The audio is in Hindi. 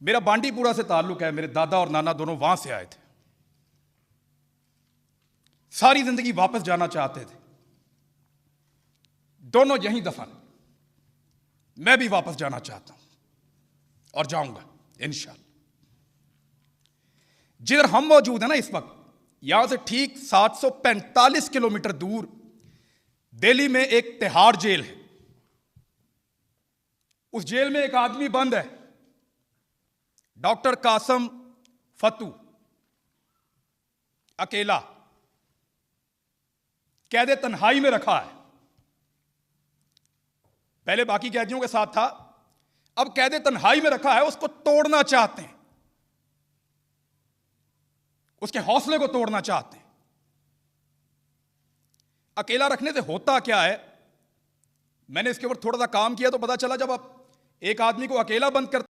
मेरा बांडीपुरा से ताल्लुक है, मेरे दादा और नाना दोनों वहां से आए थे। सारी जिंदगी वापस जाना चाहते थे, दोनों यहीं दफन। मैं भी वापस जाना चाहता हूं और जाऊंगा इंशाअल्लाह। जिधर हम मौजूद हैं ना इस वक्त, यहां से ठीक 745 किलोमीटर दूर दिल्ली में एक तिहाड़ जेल है। उस जेल में एक आदमी बंद है, डॉक्टर कासम फतू, अकेला कैदे तन्हाई में रखा है। पहले बाकी कैदियों के साथ था, अब कैदे तन्हाई में रखा है। उसको तोड़ना चाहते हैं, उसके हौसले को तोड़ना चाहते हैं। अकेला रखने से होता क्या है, मैंने इसके ऊपर थोड़ा सा काम किया तो पता चला, जब आप एक आदमी को अकेला बंद करते